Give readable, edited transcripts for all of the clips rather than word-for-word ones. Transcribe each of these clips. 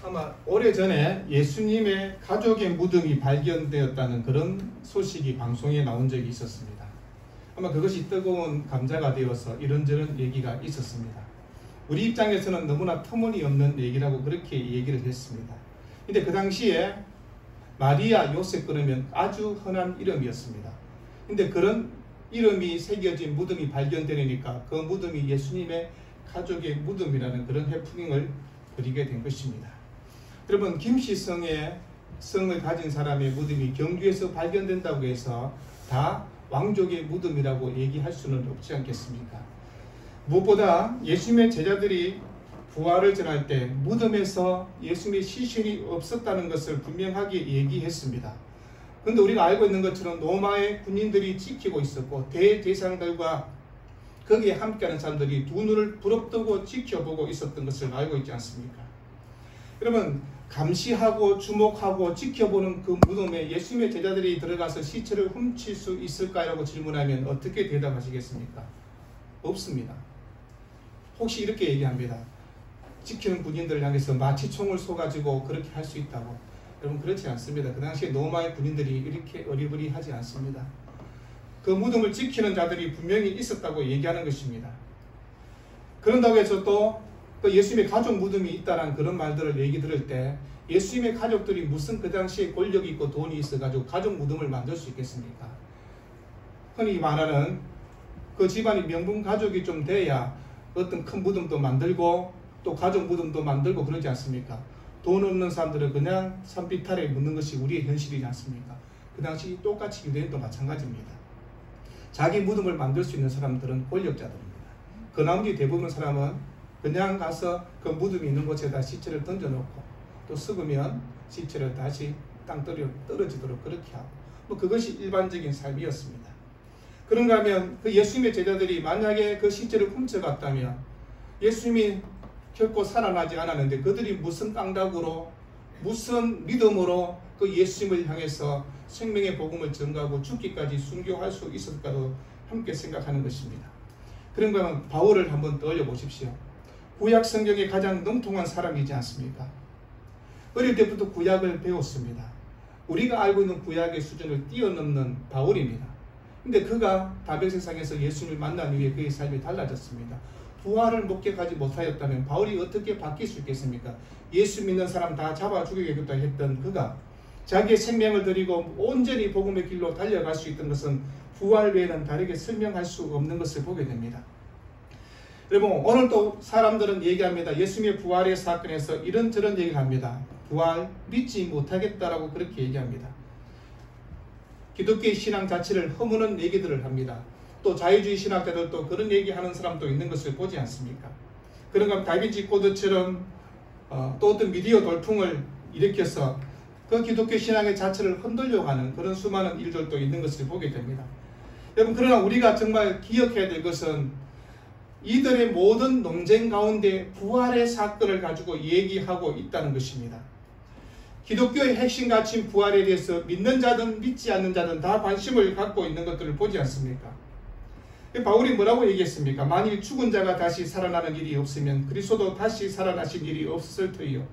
아마 오래전에 예수님의 가족의 무덤이 발견되었다는 그런 소식이 방송에 나온 적이 있었습니다. 아마 그것이 뜨거운 감자가 되어서 이런저런 얘기가 있었습니다. 우리 입장에서는 너무나 터무니없는 얘기라고 그렇게 얘기를 했습니다. 근데 그 당시에 마리아, 요셉 그러면 아주 흔한 이름이었습니다. 근데 그런 이름이 새겨진 무덤이 발견되니까 그 무덤이 예수님의 가족의 무덤이라는 그런 해프닝을 부리게 된 것입니다. 여러분, 김씨성의 성을 가진 사람의 무덤이 경주에서 발견된다고 해서 다 왕족의 무덤이라고 얘기할 수는 없지 않겠습니까? 무엇보다 예수님의 제자들이 부활을 전할 때 무덤에서 예수님의 시신이 없었다는 것을 분명하게 얘기했습니다. 그런데 우리가 알고 있는 것처럼 로마의 군인들이 지키고 있었고 대제사장들과 거기에 함께하는 사람들이 두 눈을 부릅뜨고 지켜보고 있었던 것을 알고 있지 않습니까? 여러분, 감시하고 주목하고 지켜보는 그 무덤에 예수님의 제자들이 들어가서 시체를 훔칠 수 있을까라고 질문하면 어떻게 대답하시겠습니까? 없습니다. 혹시 이렇게 얘기합니다. 지키는 군인들을 향해서 마취총을 쏘가지고 그렇게 할 수 있다고. 여러분, 그렇지 않습니다. 그 당시에 로마의 군인들이 이렇게 어리버리하지 않습니다. 그 무덤을 지키는 자들이 분명히 있었다고 얘기하는 것입니다. 그런다고 해서 또 예수님의 가족 무덤이 있다는 그런 말들을 얘기 들을 때 예수님의 가족들이 무슨 그 당시에 권력이 있고 돈이 있어가지고 가족 무덤을 만들 수 있겠습니까? 흔히 말하는 그 집안이 명분 가족이 좀 돼야 어떤 큰 무덤도 만들고 또 가족 무덤도 만들고 그러지 않습니까? 돈 없는 사람들은 그냥 산비탈에 묻는 것이 우리의 현실이지 않습니까? 그 당시 똑같이 유대인도 마찬가지입니다. 자기 무덤을 만들 수 있는 사람들은 권력자들입니다. 그 나머지 대부분 사람은 그냥 가서 그 무덤이 있는 곳에다 시체를 던져놓고 또 썩으면 시체를 다시 땅덩이로 떨어지도록 그렇게 하고 그것이 일반적인 삶이었습니다. 그런가 하면 그 예수님의 제자들이 만약에 그 시체를 훔쳐갔다면 예수님이 결코 살아나지 않았는데 그들이 무슨 깡다구로 무슨 믿음으로 그 예수님을 향해서 생명의 복음을 전가하고 죽기까지 순교할 수 있을까도 함께 생각하는 것입니다. 그런가 하면 바울을 한번 떠올려 보십시오. 구약 성경의 가장 능통한 사람이지 않습니까? 어릴 때부터 구약을 배웠습니다. 우리가 알고 있는 구약의 수준을 뛰어넘는 바울입니다. 근데 그가 다백세상에서 예수님을 만난 이후에 그의 삶이 달라졌습니다. 부활을 목격하지 못하였다면 바울이 어떻게 바뀔 수 있겠습니까? 예수 믿는 사람 다 잡아 죽이겠다 했던 그가 자기의 생명을 드리고 온전히 복음의 길로 달려갈 수 있던 것은 부활 외에는 다르게 설명할 수 없는 것을 보게 됩니다. 여러분, 오늘 또 사람들은 얘기합니다. 예수님의 부활의 사건에서 이런저런 얘기를 합니다. 부활 믿지 못하겠다라고 그렇게 얘기합니다. 기독교의 신앙 자체를 허무는 얘기들을 합니다. 또 자유주의 신학자들도 그런 얘기하는 사람도 있는 것을 보지 않습니까? 그런가 다빈치 코드처럼 또 어떤 미디어 돌풍을 일으켜서 그 기독교 신앙의 자체를 흔들려고 하는 그런 수많은 일들도 있는 것을 보게 됩니다. 여러분, 그러나 우리가 정말 기억해야 될 것은 이들의 모든 논쟁 가운데 부활의 사건을 가지고 얘기하고 있다는 것입니다. 기독교의 핵심 가치인 부활에 대해서 믿는 자든 믿지 않는 자든 다 관심을 갖고 있는 것들을 보지 않습니까? 바울이 뭐라고 얘기했습니까? 만일 죽은 자가 다시 살아나는 일이 없으면 그리스도도 다시 살아나신 일이 없을 터이요.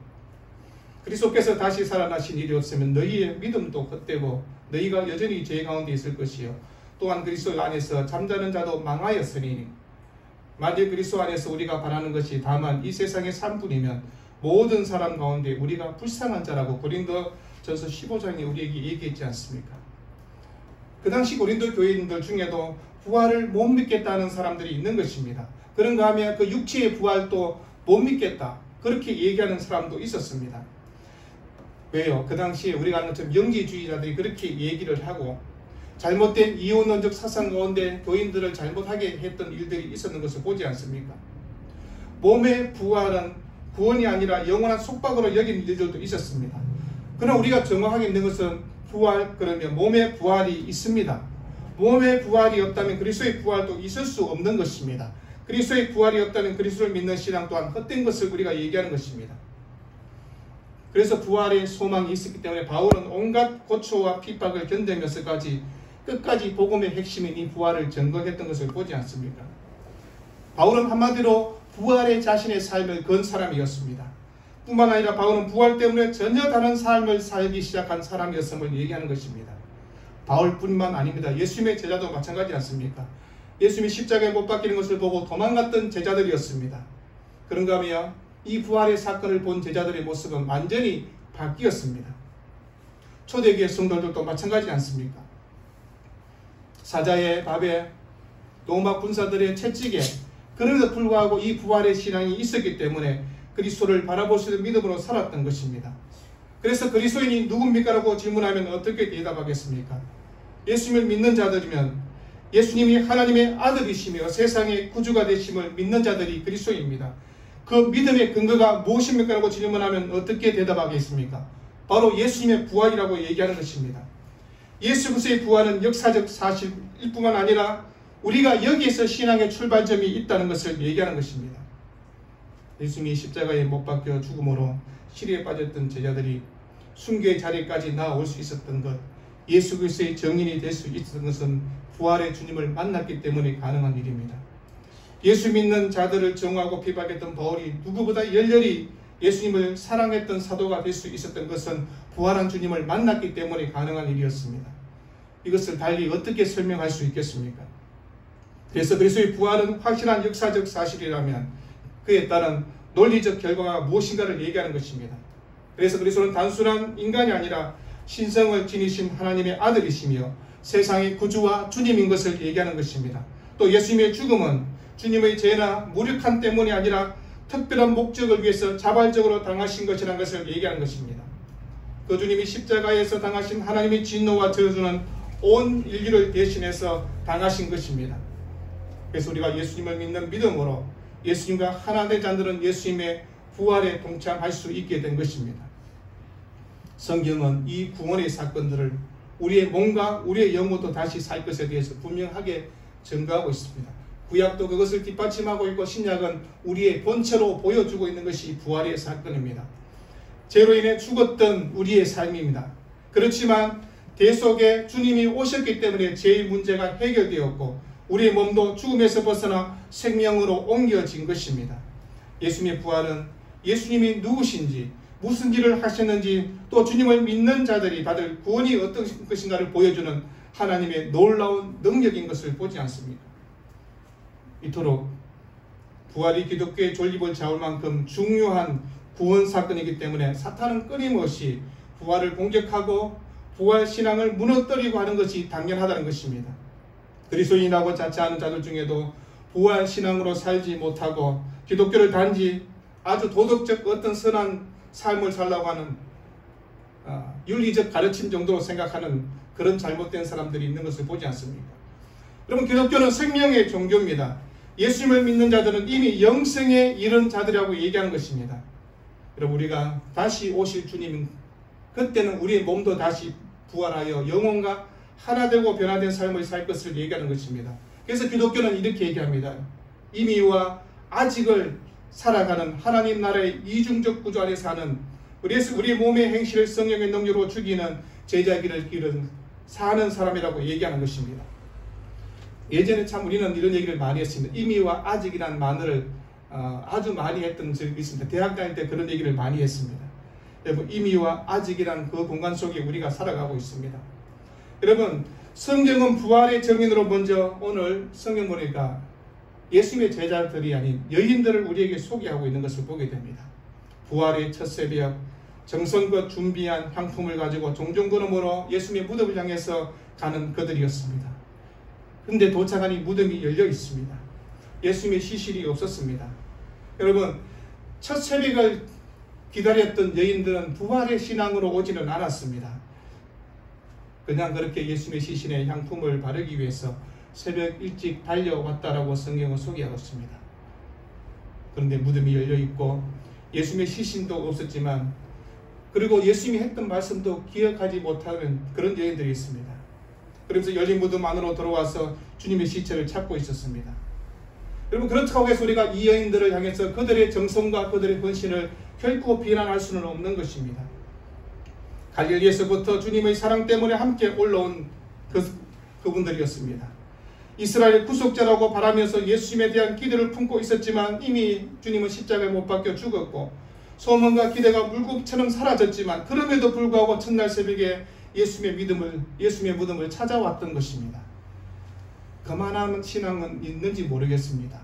그리스도께서 다시 살아나신 일이 없으면 너희의 믿음도 헛되고 너희가 여전히 죄 가운데 있을 것이요. 또한 그리스도 안에서 잠자는 자도 망하였으니 만일 그리스도 안에서 우리가 바라는 것이 다만 이 세상의 삶뿐이면 모든 사람 가운데 우리가 불쌍한 자라고 고린도전서 15장에 우리에게 얘기했지 않습니까? 그 당시 고린도 교인들 중에도 부활을 못 믿겠다는 사람들이 있는 것입니다. 그런가 하면 그 육체의 부활도 못 믿겠다, 그렇게 얘기하는 사람도 있었습니다. 왜요? 그 당시에 우리가 아는 것처럼 영지주의자들이 그렇게 얘기를 하고 잘못된 이혼론적 사상 가운데 교인들을 잘못하게 했던 일들이 있었는 것을 보지 않습니까? 몸의 부활은 구원이 아니라 영원한 속박으로 여긴 일들도 있었습니다. 그러나 우리가 정확하게 있는 것은 부활, 그러면 몸의 부활이 있습니다. 몸의 부활이 없다면 그리스도의 부활도 있을 수 없는 것입니다. 그리스도의 부활이 없다면 그리스도를 믿는 신앙 또한 헛된 것을 우리가 얘기하는 것입니다. 그래서 부활의 소망이 있었기 때문에 바울은 온갖 고초와 핍박을 견디면서까지 끝까지 복음의 핵심인 이 부활을 전거했던 것을 보지 않습니까? 바울은 한마디로 부활의 자신의 삶을 건 사람이었습니다. 뿐만 아니라 바울은 부활 때문에 전혀 다른 삶을 살기 시작한 사람이었음을 얘기하는 것입니다. 바울뿐만 아닙니다. 예수님의 제자도 마찬가지 않습니까? 예수님이 십자가에 못 박히는 것을 보고 도망갔던 제자들이었습니다. 그런가 하면 이 부활의 사건을 본 제자들의 모습은 완전히 바뀌었습니다. 초대교회 성도들도 마찬가지 않습니까? 사자의 밥에 로마 군사들의 채찍에 그럼에도 불구하고 이 부활의 신앙이 있었기 때문에 그리스도를 바라볼 수 있는 믿음으로 살았던 것입니다. 그래서 그리스도인이 누굽니까? 라고 질문하면 어떻게 대답하겠습니까? 예수님을 믿는 자들이면 예수님이 하나님의 아들이시며 세상의 구주가 되심을 믿는 자들이 그리스도입니다. 그 믿음의 근거가 무엇입니까? 라고 질문하면 어떻게 대답하겠습니까? 바로 예수님의 부활이라고 얘기하는 것입니다. 예수 그리스도의 부활은 역사적 사실일 뿐만 아니라 우리가 여기에서 신앙의 출발점이 있다는 것을 얘기하는 것입니다. 예수님이 십자가에 못 박혀 죽음으로 시리에 빠졌던 제자들이 순교의 자리까지 나아올 수 있었던 것, 예수 그리스도의 증인이 될 수 있었던 것은 부활의 주님을 만났기 때문에 가능한 일입니다. 예수 믿는 자들을 정하고 비박했던 바울이 누구보다 열렬히 예수님을 사랑했던 사도가 될 수 있었던 것은 부활한 주님을 만났기 때문에 가능한 일이었습니다. 이것을 달리 어떻게 설명할 수 있겠습니까? 그래서 그리스도의 부활은 확실한 역사적 사실이라면 그에 따른 논리적 결과가 무엇인가를 얘기하는 것입니다. 그래서 그리스도는 단순한 인간이 아니라 신성을 지니신 하나님의 아들이시며 세상의 구주와 주님인 것을 얘기하는 것입니다. 또 예수님의 죽음은 주님의 죄나 무력함 때문이 아니라 특별한 목적을 위해서 자발적으로 당하신 것이라는 것을 얘기하는 것입니다. 그 주님이 십자가에서 당하신 하나님의 진노와 저주는 온 인류를 대신해서 당하신 것입니다. 그래서 우리가 예수님을 믿는 믿음으로 예수님과 하나 된 자들은 예수님의 부활에 동참할 수 있게 된 것입니다. 성경은 이 구원의 사건들을 우리의 몸과 우리의 영혼도 다시 살 것에 대해서 분명하게 증거하고 있습니다. 구약도 그것을 뒷받침하고 있고 신약은 우리의 본체로 보여주고 있는 것이 부활의 사건입니다. 죄로 인해 죽었던 우리의 삶입니다. 그렇지만 대속에 주님이 오셨기 때문에 죄의 문제가 해결되었고 우리의 몸도 죽음에서 벗어나 생명으로 옮겨진 것입니다. 예수님의 부활은 예수님이 누구신지 무슨 일을 하셨는지 또 주님을 믿는 자들이 받을 구원이 어떤 것인가를 보여주는 하나님의 놀라운 능력인 것을 보지 않습니까? 이토록 부활이 기독교의 존립을 잡을 만큼 중요한 구원 사건이기 때문에 사탄은 끊임없이 부활을 공격하고 부활 신앙을 무너뜨리고 하는 것이 당연하다는 것입니다. 그리스도인이라고 자처하는 자들 중에도 부활 신앙으로 살지 못하고 기독교를 단지 아주 도덕적 어떤 선한 삶을 살라고 하는 윤리적 가르침 정도로 생각하는 그런 잘못된 사람들이 있는 것을 보지 않습니까? 여러분, 기독교는 생명의 종교입니다. 예수님을 믿는 자들은 이미 영생에 이른 자들이라고 얘기하는 것입니다. 여러분, 우리가 다시 오실 주님, 그때는 우리의 몸도 다시 부활하여 영혼과 하나 되고 변화된 삶을 살 것을 얘기하는 것입니다. 그래서 기독교는 이렇게 얘기합니다. 이미와 아직을 살아가는 하나님 나라의 이중적 구조 안에 사는 우리의 몸의 행실을 성령의 능력으로 죽이는 제자기를 기른 사는 사람이라고 얘기하는 것입니다. 예전에 참 우리는 이런 얘기를 많이 했습니다. 이미와 아직이라는 말을 아주 많이 했던 적이 있습니다. 대학 다닐 때 그런 얘기를 많이 했습니다. 여러분, 이미와 아직이라는 그 공간 속에 우리가 살아가고 있습니다. 여러분, 성경은 부활의 증인으로 먼저 오늘 성경 보니까 예수님의 제자들이 아닌 여인들을 우리에게 소개하고 있는 것을 보게 됩니다. 부활의 첫 새벽, 정성껏 준비한 향품을 가지고 종종걸음으로 예수님의 무덤을 향해서 가는 그들이었습니다. 그런데 도착하니 무덤이 열려 있습니다. 예수님의 시신이 없었습니다. 여러분, 첫 새벽을 기다렸던 여인들은 부활의 신앙으로 오지는 않았습니다. 그냥 그렇게 예수님의 시신에 향품을 바르기 위해서 새벽 일찍 달려왔다라고 성경은 소개하고 있습니다. 그런데 무덤이 열려있고 예수님의 시신도 없었지만, 그리고 예수님이 했던 말씀도 기억하지 못하는 그런 여인들이 있습니다. 그러면서 열린 무덤 안으로 들어와서 주님의 시체를 찾고 있었습니다. 여러분, 그렇다고 해서 우리가 이 여인들을 향해서 그들의 정성과 그들의 헌신을 결코 비난할 수는 없는 것입니다. 갈릴리에서부터 주님의 사랑 때문에 함께 올라온 그분들이었습니다. 이스라엘 구속자라고 바라면서 예수님에 대한 기대를 품고 있었지만 이미 주님은 십자가에 못 박혀 죽었고 소망과 기대가 물고기처럼 사라졌지만 그럼에도 불구하고 첫날 새벽에 예수님의 무덤을 찾아왔던 것입니다. 그만한 신앙은 있는지 모르겠습니다.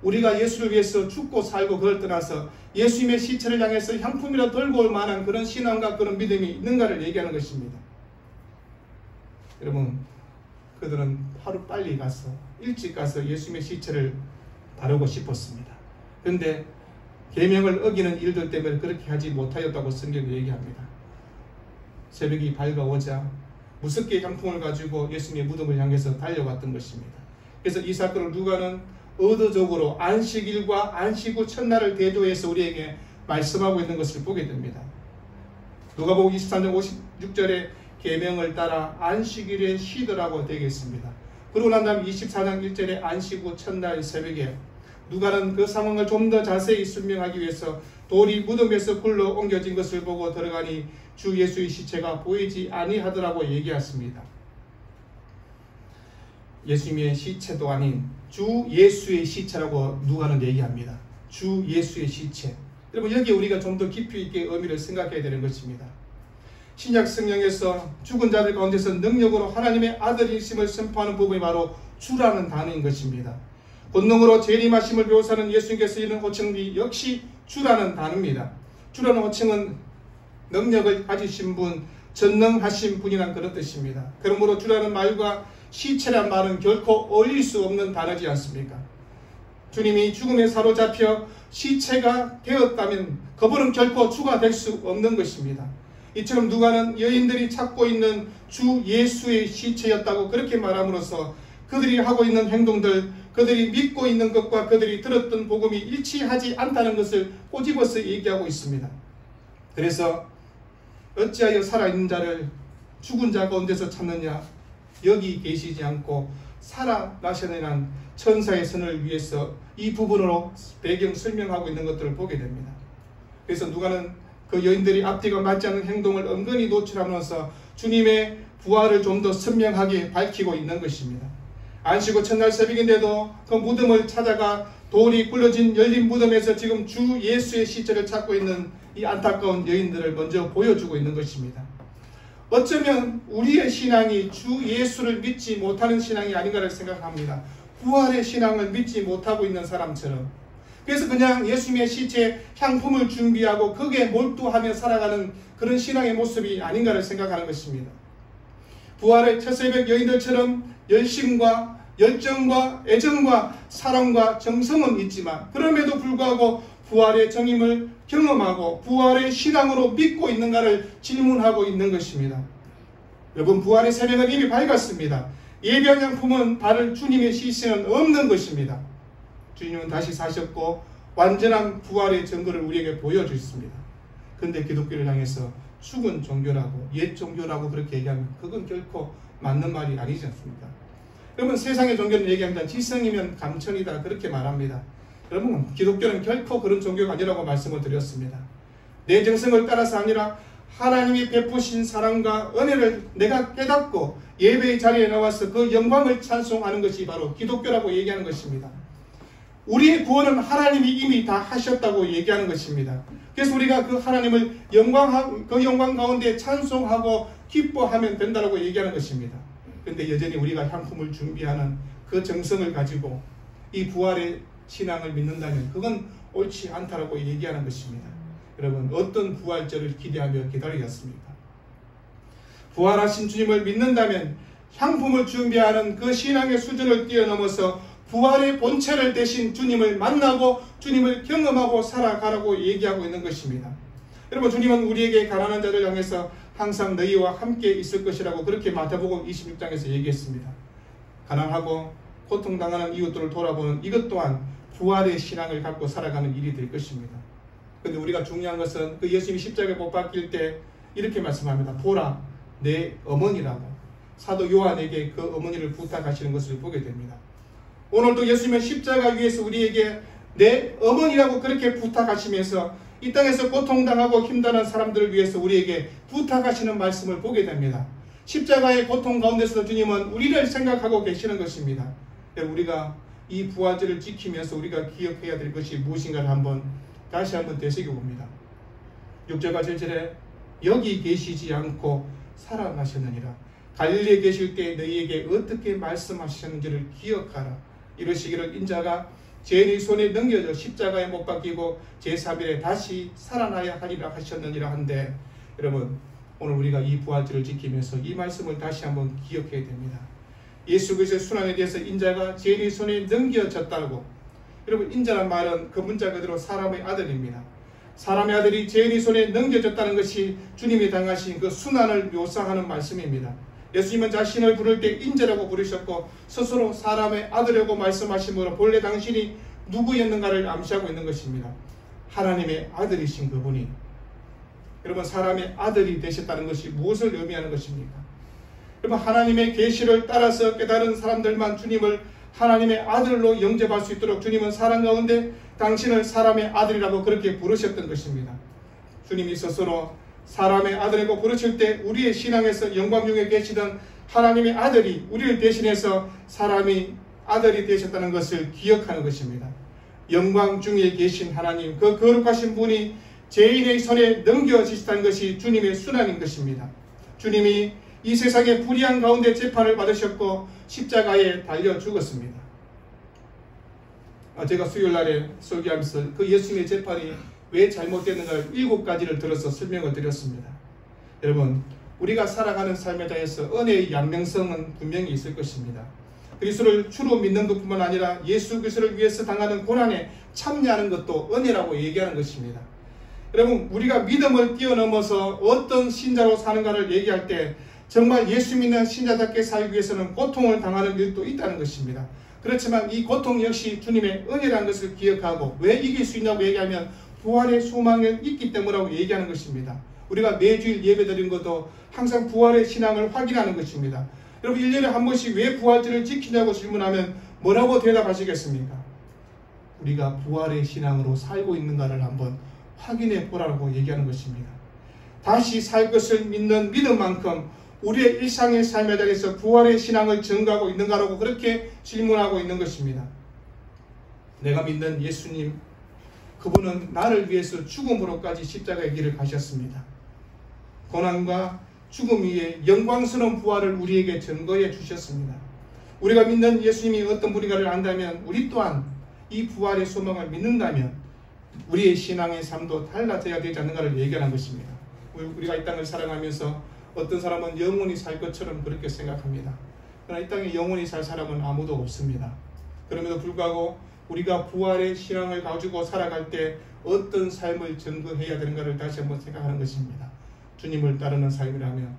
우리가 예수를 위해서 죽고 살고 그걸 떠나서 예수님의 시체를 향해서 향품이라 들고 올 만한 그런 신앙과 그런 믿음이 있는가를 얘기하는 것입니다. 여러분, 그들은 하루 빨리 가서 일찍 가서 예수님의 시체를 다루고 싶었습니다. 그런데 계명을 어기는 일들 때문에 그렇게 하지 못하였다고 성경이 얘기합니다. 새벽이 밝아오자 무섭게 향품을 가지고 예수님의 무덤을 향해서 달려갔던 것입니다. 그래서 이 사건을 누가는 의도적으로 안식일과 안식 후 첫날을 대조해서 우리에게 말씀하고 있는 것을 보게 됩니다. 누가복음 23장 56절에 계명을 따라 안식일에 쉬더라고 되겠습니다. 그러고 난 다음 24장 1절에 안식 후 첫날 새벽에 누가는 그 상황을 좀 더 자세히 설명하기 위해서 돌이 무덤에서 굴러 옮겨진 것을 보고 들어가니 주 예수의 시체가 보이지 아니하더라고 얘기했습니다. 예수님의 시체도 아닌 주 예수의 시체라고 누가는 얘기합니다. 주 예수의 시체. 여러분, 여기에 우리가 좀 더 깊이 있게 의미를 생각해야 되는 것입니다. 신약 성경에서 죽은 자들 가운데서 능력으로 하나님의 아들이심을 선포하는 부분이 바로 주라는 단어인 것입니다. 본능으로 재림하심을 묘사하는 예수님께서 이런 호칭이 역시 주라는 단어입니다. 주라는 호칭은 능력을 가지신 분, 전능하신 분이란 그런 뜻입니다. 그러므로 주라는 말과 시체란 말은 결코 어울릴 수 없는 단어지 않습니까? 주님이 죽음에 사로잡혀 시체가 되었다면 그분은 결코 주가 될 수 없는 것입니다. 이처럼 누가는 여인들이 찾고 있는 주 예수의 시체였다고 그렇게 말함으로써 그들이 하고 있는 행동들, 그들이 믿고 있는 것과 그들이 들었던 복음이 일치하지 않다는 것을 꼬집어서 얘기하고 있습니다. 그래서 어찌하여 살아있는 자를 죽은 자 가운데서 찾느냐? 여기 계시지 않고 살아나셔내는 천사의 선을 위해서 이 부분으로 배경 설명하고 있는 것들을 보게 됩니다. 그래서 누가는 그 여인들이 앞뒤가 맞지 않는 행동을 은근히 노출하면서 주님의 부활을 좀 더 선명하게 밝히고 있는 것입니다. 안식 후 첫날 새벽인데도 그 무덤을 찾아가 돌이 굴러진 열린 무덤에서 지금 주 예수의 시체를 찾고 있는 이 안타까운 여인들을 먼저 보여주고 있는 것입니다. 어쩌면 우리의 신앙이 주 예수를 믿지 못하는 신앙이 아닌가를 생각합니다. 부활의 신앙을 믿지 못하고 있는 사람처럼. 그래서 그냥 예수님의 시체에 향품을 준비하고 거기에 몰두하며 살아가는 그런 신앙의 모습이 아닌가를 생각하는 것입니다. 부활의 첫 새벽 여인들처럼 열심과 열정과 애정과 사랑과 정성은 있지만 그럼에도 불구하고 부활의 정임을 경험하고 부활의 신앙으로 믿고 있는가를 질문하고 있는 것입니다. 여러분, 부활의 새벽은 이미 밝았습니다. 예배향품은 다른 주님의 시신은 없는 것입니다. 주님은 다시 사셨고 완전한 부활의 증거를 우리에게 보여주셨습니다. 그런데 기독교를 향해서 죽은 종교라고 옛 종교라고 그렇게 얘기하면 그건 결코 맞는 말이 아니지 않습니까? 여러분, 세상의 종교는 얘기합니다. 지성이면 감천이다 그렇게 말합니다. 여러분, 기독교는 결코 그런 종교가 아니라고 말씀을 드렸습니다. 내 정성을 따라서 아니라 하나님이 베푸신 사랑과 은혜를 내가 깨닫고 예배의 자리에 나와서 그 영광을 찬송하는 것이 바로 기독교라고 얘기하는 것입니다. 우리의 구원은 하나님이 이미 다 하셨다고 얘기하는 것입니다. 그래서 우리가 그 하나님을 그 영광 가운데 찬송하고 기뻐하면 된다고 얘기하는 것입니다. 그런데 여전히 우리가 향품을 준비하는 그 정성을 가지고 이 부활의 신앙을 믿는다면 그건 옳지 않다라고 얘기하는 것입니다. 여러분, 어떤 부활절을 기대하며 기다리겠습니까? 부활하신 주님을 믿는다면 향품을 준비하는 그 신앙의 수준을 뛰어넘어서 부활의 본체를 대신 주님을 만나고 주님을 경험하고 살아가라고 얘기하고 있는 것입니다. 여러분, 주님은 우리에게 가난한 자를 향해서 항상 너희와 함께 있을 것이라고 그렇게 마태복음 26장에서 얘기했습니다. 가난하고 고통당하는 이웃들을 돌아보는 이것 또한 부활의 신앙을 갖고 살아가는 일이 될 것입니다. 그런데 우리가 중요한 것은 그 예수님이 십자가에 못 박힐 때 이렇게 말씀합니다. 보라, 내 어머니라고 사도 요한에게 그 어머니를 부탁하시는 것을 보게 됩니다. 오늘도 예수님은 십자가 위에서 우리에게 내 어머니라고 그렇게 부탁하시면서 이 땅에서 고통당하고 힘든 사람들을 위해서 우리에게 부탁하시는 말씀을 보게 됩니다. 십자가의 고통 가운데서 주님은 우리를 생각하고 계시는 것입니다. 우리가 이 부활절을 지키면서 우리가 기억해야 될 것이 무엇인가를 다시 한번 되새겨 봅니다. 6절과 7절에 여기 계시지 않고 살아나셨느니라. 갈릴리에 계실 때 너희에게 어떻게 말씀하셨는지를 기억하라. 이러시기를 인자가 죄인의 손에 넘겨져 십자가에 못 박히고 제3일에 다시 살아나야 하리라 하셨느니라 한데, 여러분 오늘 우리가 이 부활절을 지키면서 이 말씀을 다시 한번 기억해야 됩니다. 예수 그리스도의 순환에 대해서 인자가 죄인의 손에 넘겨졌다고. 여러분 인자란 말은 그 문자 그대로 사람의 아들입니다. 사람의 아들이 죄인의 손에 넘겨졌다는 것이 주님이 당하신 그 순환을 묘사하는 말씀입니다. 예수님은 자신을 부를 때 인자라고 부르셨고 스스로 사람의 아들이라고 말씀하심으로 본래 당신이 누구였는가를 암시하고 있는 것입니다. 하나님의 아들이신 그분이, 여러분 사람의 아들이 되셨다는 것이 무엇을 의미하는 것입니까? 여러분 하나님의 계시를 따라서 깨달은 사람들만 주님을 하나님의 아들로 영접할 수 있도록 주님은 사랑 가운데 당신을 사람의 아들이라고 그렇게 부르셨던 것입니다. 주님이 스스로 사람의 아들이라고 부르실 때 우리의 신앙에서 영광 중에 계시던 하나님의 아들이 우리를 대신해서 사람이 아들이 되셨다는 것을 기억하는 것입니다. 영광 중에 계신 하나님, 그 거룩하신 분이 죄인의 손에 넘겨지셨다는 것이 주님의 순환인 것입니다. 주님이 이 세상의 불의한 가운데 재판을 받으셨고 십자가에 달려 죽었습니다. 제가 수요일날에 설교하면서 그 예수님의 재판이 왜 잘못됐는가를 7가지를 들어서 설명을 드렸습니다. 여러분 우리가 살아가는 삶에 대해서 은혜의 양면성은 분명히 있을 것입니다. 그리스도를 주로 믿는 것뿐만 아니라 예수 그리스도를 위해서 당하는 고난에 참여하는 것도 은혜라고 얘기하는 것입니다. 여러분 우리가 믿음을 뛰어넘어서 어떤 신자로 사는가를 얘기할 때 정말 예수 믿는 신자답게 살기 위해서는 고통을 당하는 일도 있다는 것입니다. 그렇지만 이 고통 역시 주님의 은혜라는 것을 기억하고, 왜 이길 수 있냐고 얘기하면 부활의 소망이 있기 때문이라고 얘기하는 것입니다. 우리가 매주일 예배 드리는 것도 항상 부활의 신앙을 확인하는 것입니다. 여러분 1년에 한 번씩 왜 부활절을 지키냐고 질문하면 뭐라고 대답하시겠습니까? 우리가 부활의 신앙으로 살고 있는가를 한번 확인해 보라고 얘기하는 것입니다. 다시 살 것을 믿는 믿음만큼 우리의 일상의 삶에 대해서 부활의 신앙을 증거하고 있는가라고 그렇게 질문하고 있는 것입니다. 내가 믿는 예수님, 그분은 나를 위해서 죽음으로까지 십자가의 길을 가셨습니다. 고난과 죽음 위에 영광스러운 부활을 우리에게 증거해 주셨습니다. 우리가 믿는 예수님이 어떤 분인가를 안다면, 우리 또한 이 부활의 소망을 믿는다면 우리의 신앙의 삶도 달라져야 되지 않는가를 얘기하는 것입니다. 우리가 이 땅을 살아가면서 어떤 사람은 영원히 살 것처럼 그렇게 생각합니다. 그러나 이 땅에 영원히 살 사람은 아무도 없습니다. 그럼에도 불구하고 우리가 부활의 신앙을 가지고 살아갈 때 어떤 삶을 증거해야 되는가를 다시 한번 생각하는 것입니다. 주님을 따르는 삶이라면,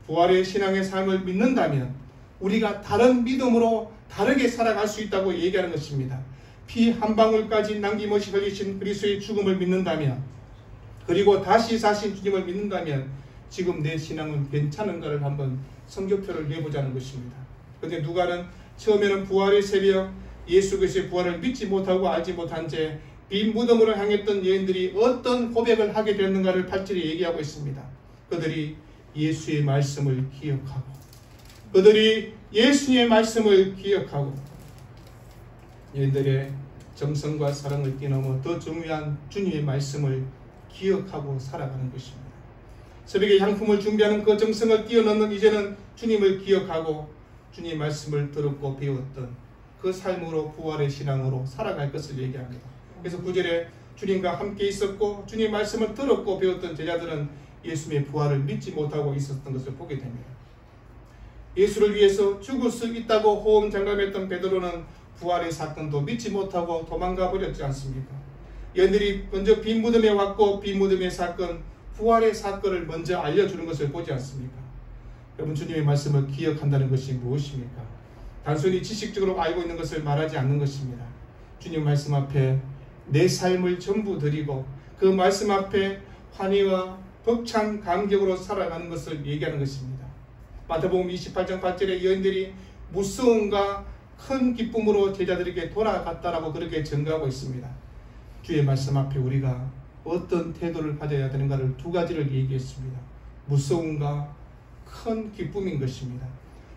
부활의 신앙의 삶을 믿는다면 우리가 다른 믿음으로 다르게 살아갈 수 있다고 얘기하는 것입니다. 피 한 방울까지 남김없이 흘리신 그리스도의 죽음을 믿는다면, 그리고 다시 사신 주님을 믿는다면 지금 내 신앙은 괜찮은가를 한번 성적표를 내보자는 것입니다. 그런데 누가는 처음에는 부활의 새벽 예수 그리스도의 부활을 믿지 못하고 알지 못한 채 빈 무덤으로 향했던 여인들이 어떤 고백을 하게 됐는가를 8절에 얘기하고 있습니다. 그들이 예수의 말씀을 기억하고, 그들이 예수의 말씀을 기억하고, 여인들의 정성과 사랑을 뛰어넘어 더 중요한 주님의 말씀을 기억하고 살아가는 것입니다. 새벽에 향품을 준비하는 그 정성을 뛰어넘는 이제는 주님을 기억하고 주님의 말씀을 들었고 배웠던 그 삶으로 부활의 신앙으로 살아갈 것을 얘기합니다. 그래서 9절에 주님과 함께 있었고 주님의 말씀을 들었고 배웠던 제자들은 예수님의 부활을 믿지 못하고 있었던 것을 보게 됩니다. 예수를 위해서 죽을 수 있다고 호언장담했던 베드로는 부활의 사건도 믿지 못하고 도망가 버렸지 않습니까? 여인들이 먼저 빈 무덤에 왔고 빈 무덤의 사건, 부활의 사건을 먼저 알려주는 것을 보지 않습니까? 여러분 주님의 말씀을 기억한다는 것이 무엇입니까? 단순히 지식적으로 알고 있는 것을 말하지 않는 것입니다. 주님 말씀 앞에 내 삶을 전부 드리고 그 말씀 앞에 환희와 벅찬 감격으로 살아가는 것을 얘기하는 것입니다. 마태복음 28장 8절에 여인들이 무서움과 큰 기쁨으로 제자들에게 돌아갔다라고 그렇게 증거하고 있습니다. 주의 말씀 앞에 우리가 어떤 태도를 가져야 되는가를 2가지를 얘기했습니다. 무서움과 큰 기쁨인 것입니다.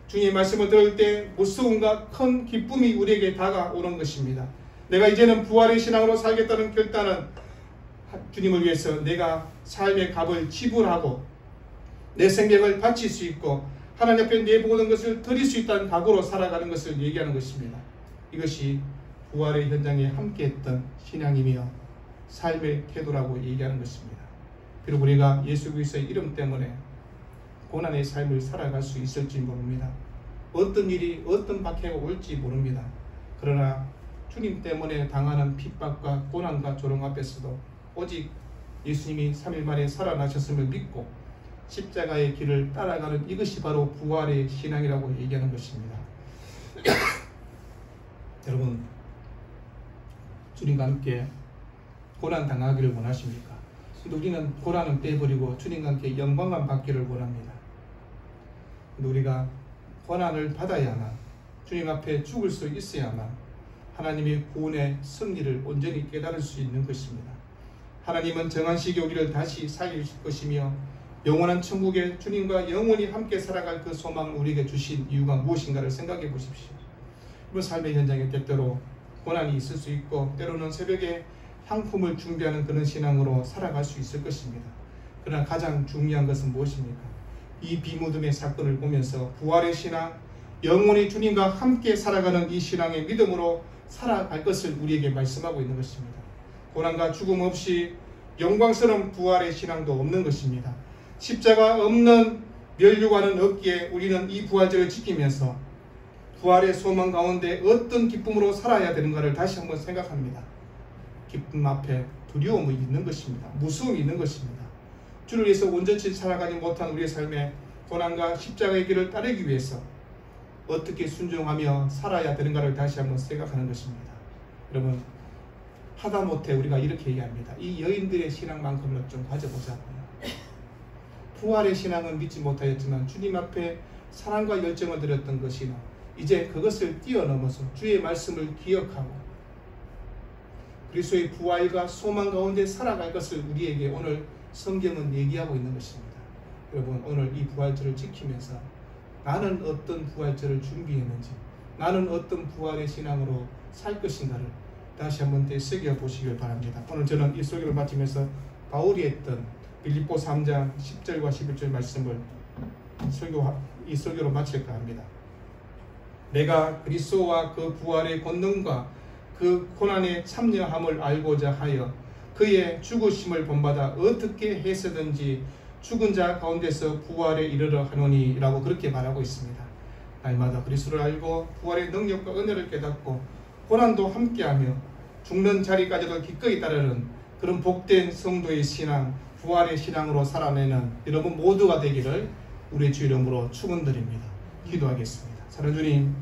주님의 말씀을 들을 때 무서움과 큰 기쁨이 우리에게 다가오는 것입니다. 내가 이제는 부활의 신앙으로 살겠다는 결단은 주님을 위해서 내가 삶의 값을 지불하고 내 생명을 바칠 수 있고 하나님 앞에 내 모든 것을 드릴 수 있다는 각오로 살아가는 것을 얘기하는 것입니다. 이것이 부활의 현장에 함께했던 신앙이며 삶의 태도라고 얘기하는 것입니다. 그리고 우리가 예수 그리스도의 이름 때문에 고난의 삶을 살아갈 수 있을지 모릅니다. 어떤 일이 어떤 박해가 올지 모릅니다. 그러나 주님 때문에 당하는 핍박과 고난과 조롱 앞에서도 오직 예수님이 3일 만에 살아나셨음을 믿고 십자가의 길을 따라가는 이것이 바로 부활의 신앙이라고 얘기하는 것입니다. 여러분, 주님과 함께 고난 당하기를 원하십니까? 근데 우리는 고난은 빼버리고 주님과 함께 영광만 받기를 원합니다. 근데 우리가 고난을 받아야만, 주님 앞에 죽을 수 있어야만 하나님의 구원의 승리를 온전히 깨달을 수 있는 것입니다. 하나님은 정한 시기에 우리를 다시 살리실 것이며 영원한 천국에 주님과 영원히 함께 살아갈 그 소망을 우리에게 주신 이유가 무엇인가를 생각해 보십시오. 이번 삶의 현장에 때때로 고난이 있을 수 있고 때로는 새벽에 향품을 준비하는 그런 신앙으로 살아갈 수 있을 것입니다. 그러나 가장 중요한 것은 무엇입니까? 이 비무덤의 사건을 보면서 부활의 신앙, 영원히 주님과 함께 살아가는 이 신앙의 믿음으로 살아갈 것을 우리에게 말씀하고 있는 것입니다. 고난과 죽음 없이 영광스러운 부활의 신앙도 없는 것입니다. 십자가 없는 멸류관은 없기에 우리는 이 부활절을 지키면서 부활의 소망 가운데 어떤 기쁨으로 살아야 되는가를 다시 한번 생각합니다. 기쁨 앞에 두려움이 있는 것입니다. 무서움이 있는 것입니다. 주를 위해서 온전히 살아가지 못한 우리의 삶에 고난과 십자가의 길을 따르기 위해서 어떻게 순종하며 살아야 되는가를 다시 한번 생각하는 것입니다. 여러분, 하다못해 우리가 이렇게 얘기합니다. 이 여인들의 신앙만큼은 좀 가져보자고요. 부활의 신앙은 믿지 못하였지만 주님 앞에 사랑과 열정을 드렸던 것이나 이제 그것을 뛰어넘어서 주의 말씀을 기억하고 그리스도의 부활과 소망 가운데 살아갈 것을 우리에게 오늘 성경은 얘기하고 있는 것입니다. 여러분, 오늘 이 부활절을 지키면서 나는 어떤 부활절을 준비했는지, 나는 어떤 부활의 신앙으로 살 것인가를 다시 한번 되새겨 보시길 바랍니다. 오늘 저는 이 설교를 마치면서 바울이 했던 빌립보 3장 10절과 11절 말씀을 이 설교로 마칠까 합니다. 내가 그리스도와 그 부활의 권능과 그 고난의 참여함을 알고자 하여 그의 죽으심을 본받아 어떻게 해서든지 죽은 자 가운데서 부활에 이르러 하노니 라고 그렇게 말하고 있습니다. 날마다 그리스도를 알고 부활의 능력과 은혜를 깨닫고 고난도 함께하며 죽는 자리까지도 기꺼이 따르는 그런 복된 성도의 신앙, 부활의 신앙으로 살아내는 여러분 모두가 되기를 우리 주 이름으로 축원드립니다. 기도하겠습니다. 사랑하는 주님,